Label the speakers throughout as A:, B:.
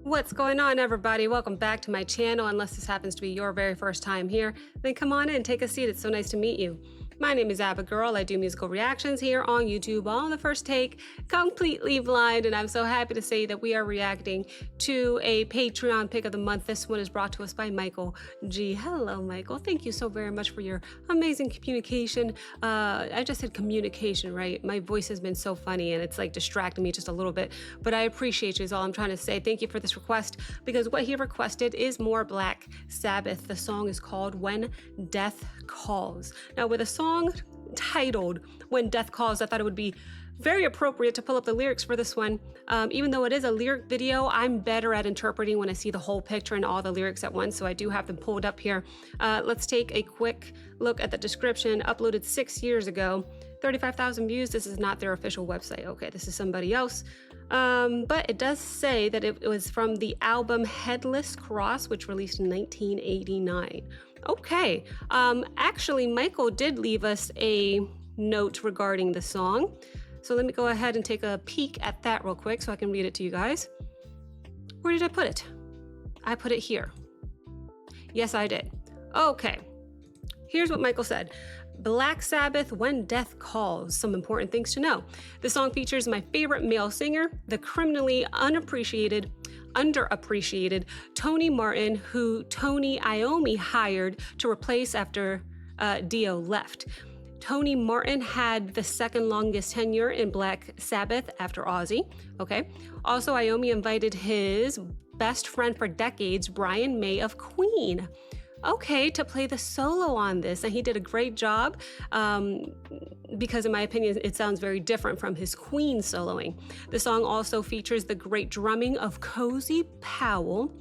A: What's going on, everybody? Welcome back to my channel. Unless this happens to be your very first time here, then come on in, take a seat. It's so nice to meet you. My name is Abigail. I do musical reactions here on YouTube, all on the first take, completely blind, and I'm so happy to say that we are reacting to a Patreon pick of the month. This one is brought to us by Michael G. Hello, Michael. Thank you so very much for your amazing communication. I just said communication, right? My voice has been so funny and it's like distracting me just a little bit, but I appreciate you is all I'm trying to say. Thank you for this request, because what he requested is more Black Sabbath. The song is called When Death Calls. Now, with a song titled When Death Calls, I thought it would be very appropriate to pull up the lyrics for this one. Even though it is a lyric video, I'm better at interpreting when I see the whole picture and all the lyrics at once, so I do have them pulled up here. Let's take a quick look at the description. Uploaded 6 years ago, 35,000 views. This is not their official website. Okay, this is somebody else. But it does say that it was from the album Headless Cross, which released in 1989. Okay, actually, Michael did leave us a note regarding the song. So let me go ahead and take a peek at that real quick so I can read it to you guys. Where did I put it? I put it here. Yes, I did. Okay, here's what Michael said. Black Sabbath, When Death Calls. Some important things to know. The song features my favorite male singer, the criminally underappreciated Tony Martin, who Tony Iommi hired to replace after Dio left. Tony Martin had the second longest tenure in Black Sabbath after Ozzy. Okay. Also, Iommi invited his best friend for decades, Brian May of Queen, okay, to play the solo on this, and he did a great job because in my opinion it sounds very different from his Queen soloing. The song also features the great drumming of Cozy Powell,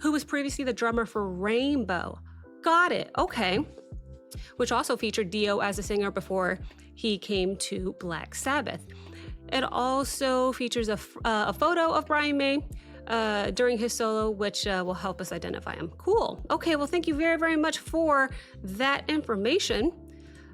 A: who was previously the drummer for Rainbow. Got it, okay. Which also featured Dio as a singer before he came to Black Sabbath. It also features a photo of Brian May during his solo, which will help us identify him. Cool. Okay, well, thank you very, very much for that information.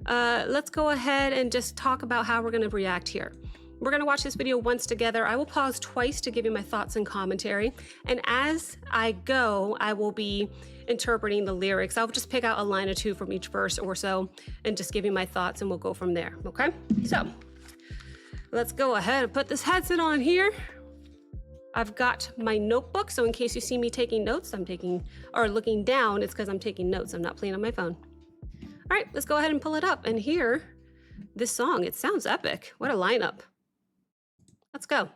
A: Let's go ahead and just talk about how we're going to react here. We're going to watch this video once together. I will pause twice to give you my thoughts and commentary. And as I go, I will be interpreting the lyrics. I'll just pick out a line or two from each verse or so and just give you my thoughts, and we'll go from there. Okay? So let's go ahead and put this headset on here. I've got my notebook, so in case you see me taking notes, or looking down, it's because I'm taking notes. I'm not playing on my phone. All right, let's go ahead and pull it up and hear this song. It sounds epic. What a lineup. Let's go.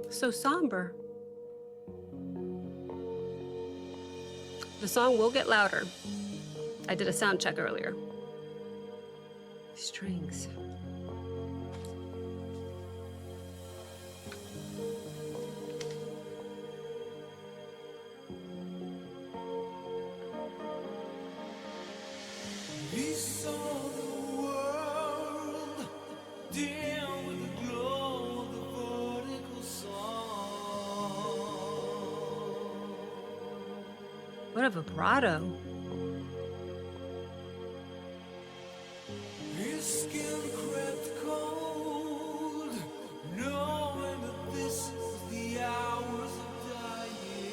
A: So somber. The song will get louder. I did a sound check earlier. Strings.
B: He saw the world dim with the glow of the vertical sun.
A: What a vibrato.
B: His skin crept cold, knowing that this was the hours of dying.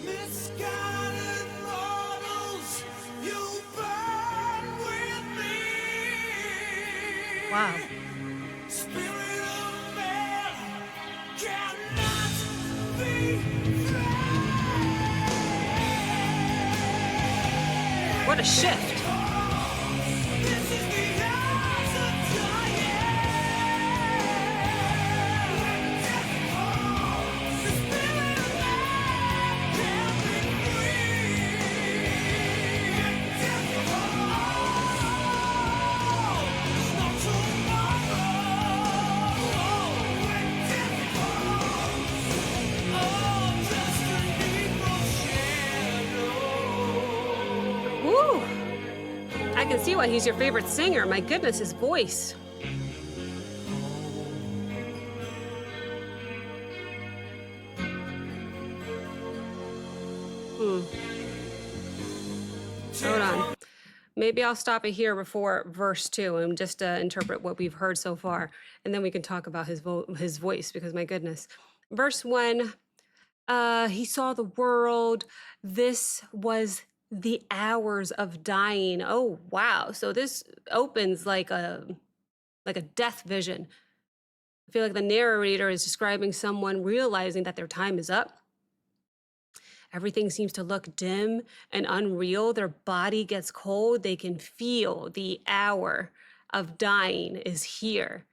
B: Misguided mortals, you burn with me.
A: Wow.
B: Spirit of man cannot be fed.
A: What a shift.
B: This is the hours of dying. The spirit of man can't be free. There's no tomorrow. Oh, just an evil shadow.
A: Woo! I can see why he's your favorite singer. My goodness, his voice. Hold on. Maybe I'll stop it here before verse 2 and just interpret what we've heard so far. And then we can talk about his voice, because my goodness. Verse 1, he saw the world. This was the hours of dying. Oh, wow. So this opens like a death vision. I feel like the narrator is describing someone realizing that their time is up. Everything seems to look dim and unreal. Their body gets cold. They can feel the hour of dying is here.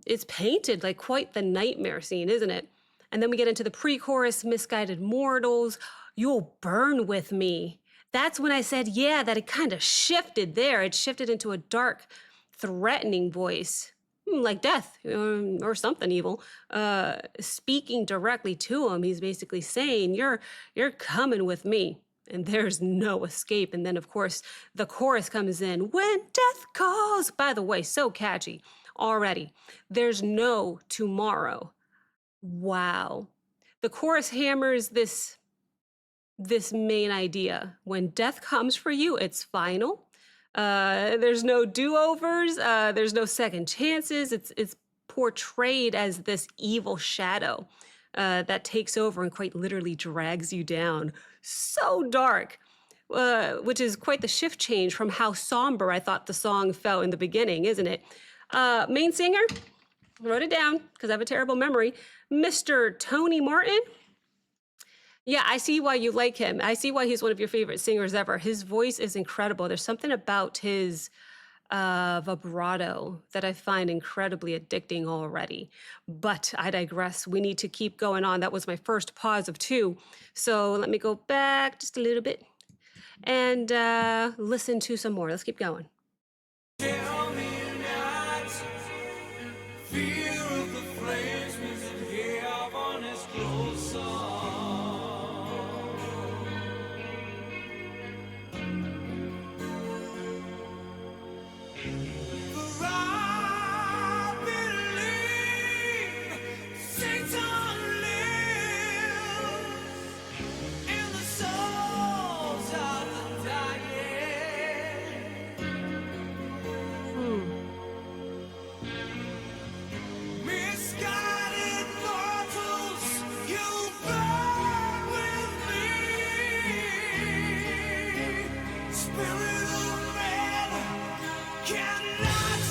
A: It's painted like quite the nightmare scene, isn't it? And then we get into the pre-chorus, misguided mortals, you'll burn with me. That's when I said, yeah, that it kind of shifted there. It shifted into a dark, threatening voice, like death or something evil, speaking directly to him. He's basically saying, you're coming with me. And there's no escape. And then, of course, the chorus comes in, when death calls. By the way, so catchy already. There's no tomorrow. Wow. The chorus hammers this main idea. When death comes for you, it's final. There's no do-overs. There's no second chances. It's portrayed as this evil shadow that takes over and quite literally drags you down. So dark, which is quite the shift change from how somber I thought the song felt in the beginning, isn't it? Main singer, wrote it down because I have a terrible memory, Mr. Tony Martin. Yeah, I see why you like him. I see why he's one of your favorite singers ever. His voice is incredible. There's something about his vibrato that I find incredibly addicting already. But I digress. We need to keep going on. That was my first pause of 2. So let me go back just a little bit and listen to some more. Let's keep going.
B: Tell me not, fear of the flames means that heaven is closer. For I believe Satan lives in the souls of the dying. Misguided mortals, you burn with me. Spirit of man cannot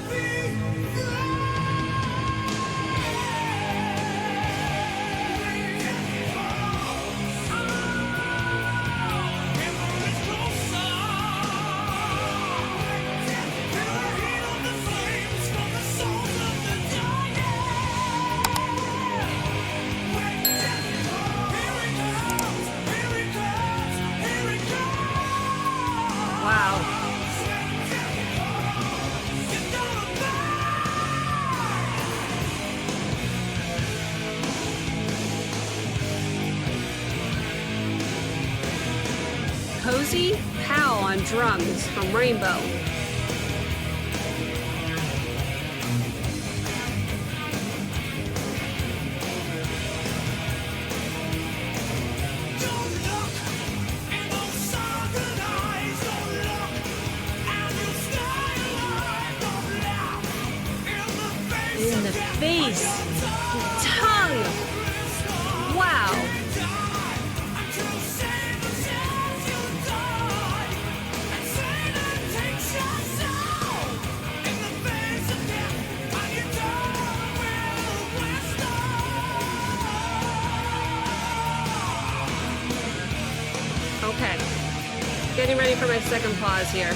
B: be
A: Wow. Cozy Powell on drums from Rainbow. In the face. Tongue. Wow. Okay. Getting ready for my second pause here.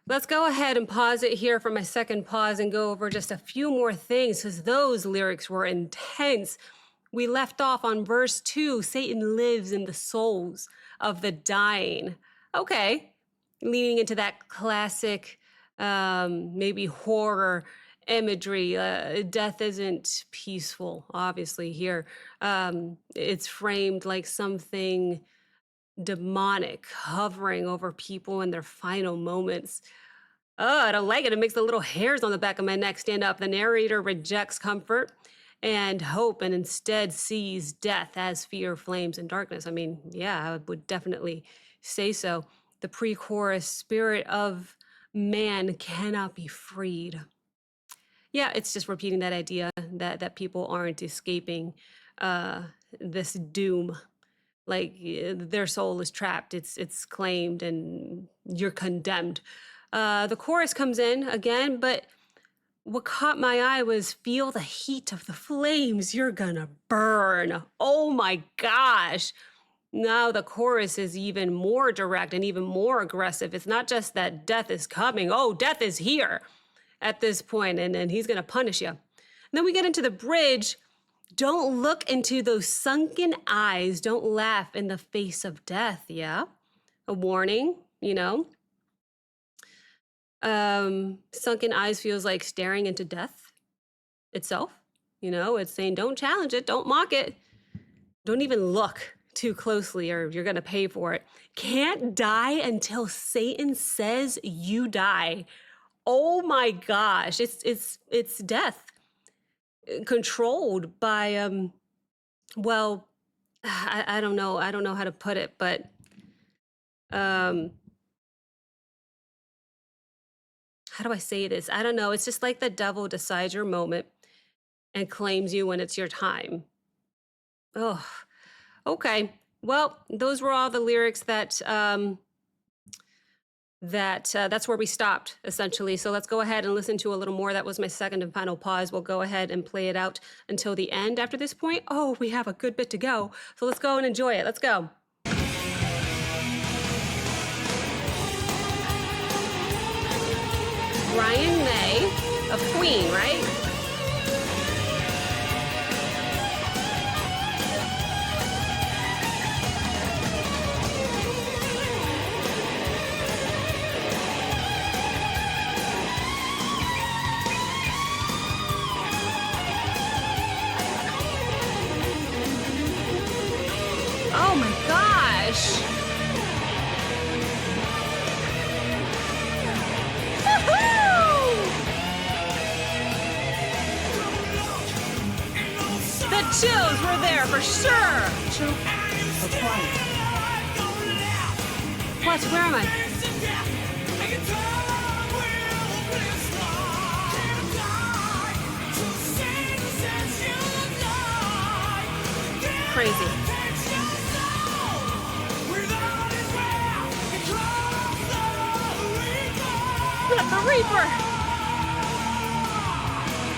A: Let's go ahead and pause it here for my second pause and go over just a few more things, because those lyrics were intense. We left off on verse 2, Satan lives in the souls of the dying. Okay, leading into that classic, maybe horror imagery. Death isn't peaceful, obviously, here. It's framed like something demonic hovering over people in their final moments. Oh, I don't like it. It makes the little hairs on the back of my neck stand up. The narrator rejects comfort and hope and instead sees death as fear, flames, and darkness. I mean, yeah, I would definitely say so. the pre-chorus, spirit of man cannot be freed. Yeah, it's just repeating that idea that people aren't escaping this doom. Like their soul is trapped, it's claimed, and you're condemned. The chorus comes in again, but what caught my eye was feel the heat of the flames, you're gonna burn. Oh my gosh. Now the chorus is even more direct and even more aggressive. It's not just that death is coming. Oh, death is here at this point, and he's gonna punish you. And then we get into the bridge. Don't look into those sunken eyes. Don't laugh in the face of death. Yeah. A warning, you know. Sunken eyes feels like staring into death itself. You know, it's saying don't challenge it, don't mock it, don't even look too closely or you're gonna pay for it. Can't die until Satan says you die. Oh my gosh, it's death controlled by well, I don't know how to put it, but how do I say this? I don't know. It's just like the devil decides your moment and claims you when it's your time. Oh, okay. Well, those were all the lyrics that's where we stopped essentially. So let's go ahead and listen to a little more. That was my second and final pause. We'll go ahead and play it out until the end. After this point, oh, we have a good bit to go. So let's go and enjoy it. Let's go. Brian May of Queen, right? Oh my gosh. The chills were there for sure.
C: Choke or quiet.
A: What? Where am I? Crazy. Let the Reaper.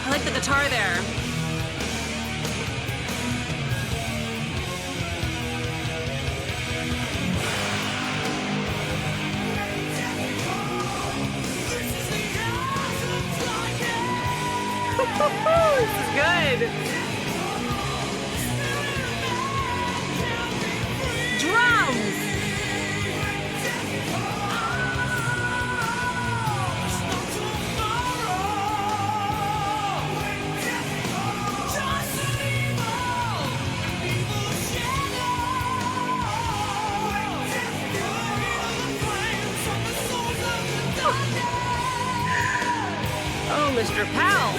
A: I like the guitar there. This is good. Drums. Oh, Mr. Powell.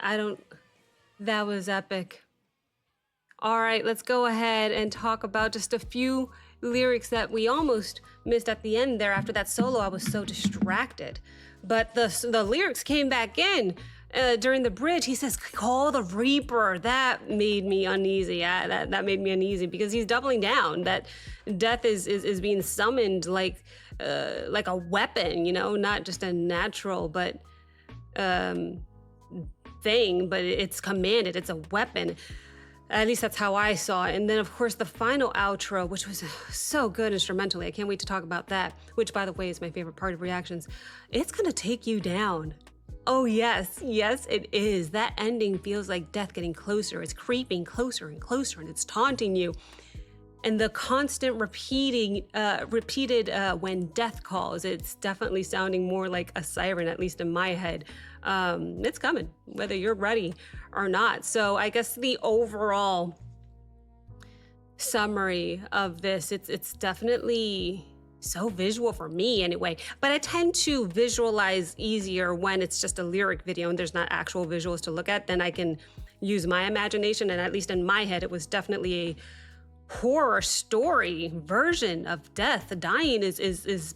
A: I don't, that was epic. All right, let's go ahead and talk about just a few lyrics that we almost missed at the end there. After that solo, I was so distracted. But the lyrics came back in during the bridge. He says, call the Reaper. That made me uneasy. Yeah, that made me uneasy because he's doubling down that death is being summoned like a weapon, you know, not just a natural, but thing, but it's commanded, it's a weapon. At least that's how I saw it. And then of course the final outro, which was so good instrumentally. I can't wait to talk about that, which by the way is my favorite part of reactions. It's gonna take you down. Oh, yes. Yes, it is. That ending feels like death getting closer. It's creeping closer and closer, and it's taunting you. And the constant repeated when death calls, it's definitely sounding more like a siren, at least in my head. It's coming, whether you're ready or not. So I guess the overall summary of this, it's definitely so visual for me anyway, but I tend to visualize easier when it's just a lyric video and there's not actual visuals to look at. Then I can use my imagination, and at least in my head it was definitely a horror story version of death. The dying is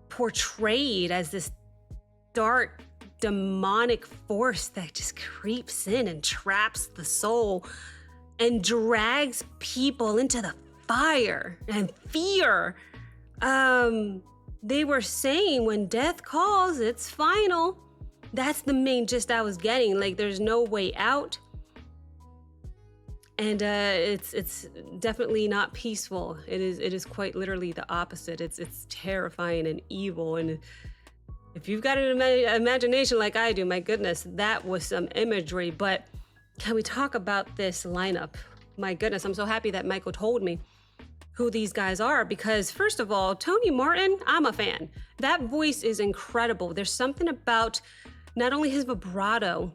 A: portrayed as this dark demonic force that just creeps in and traps the soul and drags people into the fire and fear. They were saying when death calls, it's final. That's the main gist I was getting. Like, there's no way out. And it's definitely not peaceful. It is quite literally the opposite. It's terrifying and evil. And if you've got an imagination like I do, my goodness, that was some imagery. But can we talk about this lineup? My goodness, I'm so happy that Michael told me who these guys are, because first of all, Tony Martin, I'm a fan. That voice is incredible. There's something about not only his vibrato,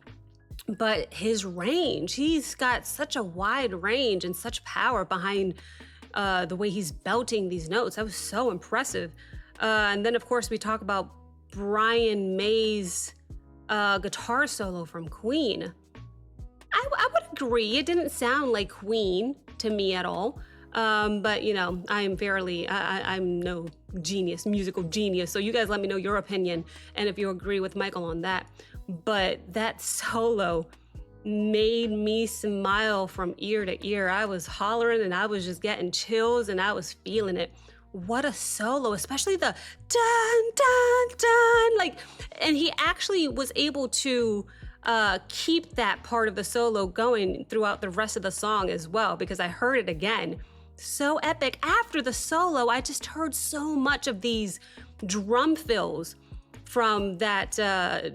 A: but his range. He's got such a wide range and such power behind the way he's belting these notes. That was so impressive. And then of course we talk about Brian May's guitar solo from Queen. I would agree. It didn't sound like Queen to me at all. But you know, I'm no genius, musical genius. So you guys let me know your opinion and if you agree with Michael on that. But that solo made me smile from ear to ear. I was hollering and I was just getting chills and I was feeling it. What a solo, especially the dun, dun, dun. Like, and he actually was able to keep that part of the solo going throughout the rest of the song as well, because I heard it again. So epic. After the solo, I just heard so much of these drum fills from that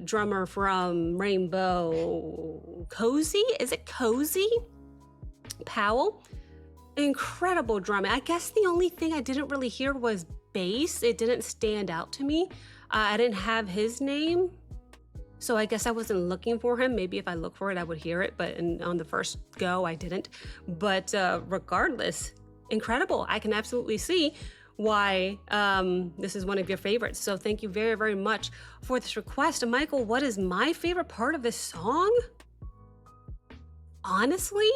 A: drummer from Rainbow. Cozy? Is it Cozy? Powell? Incredible drumming. I guess the only thing I didn't really hear was bass. It didn't stand out to me. I didn't have his name, so I guess I wasn't looking for him. Maybe if I look for it, I would hear it, but on the first go, I didn't. But regardless, incredible. I can absolutely see why this is one of your favorites. So thank you very, very much for this request. And Michael, what is my favorite part of this song? Honestly,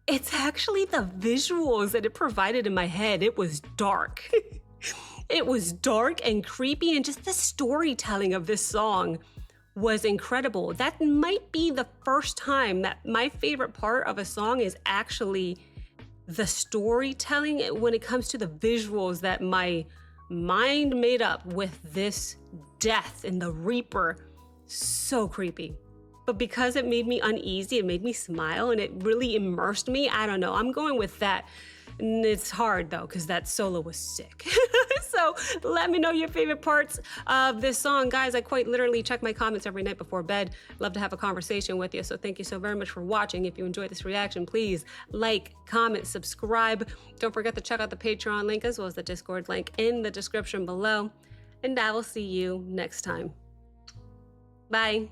A: it's actually the visuals that it provided in my head. It was dark. It was dark and creepy, and just the storytelling of this song was incredible. That might be the first time that my favorite part of a song is actually the storytelling when it comes to the visuals that my mind made up with this death and the Reaper. So creepy. But because it made me uneasy, it made me smile, and it really immersed me. I don't know. I'm going with that. And it's hard though, because that solo was sick. So let me know your favorite parts of this song. Guys, I quite literally check my comments every night before bed. Love to have a conversation with you. So thank you so very much for watching. If you enjoyed this reaction, please like, comment, subscribe. Don't forget to check out the Patreon link as well as the Discord link in the description below. And I will see you next time. Bye.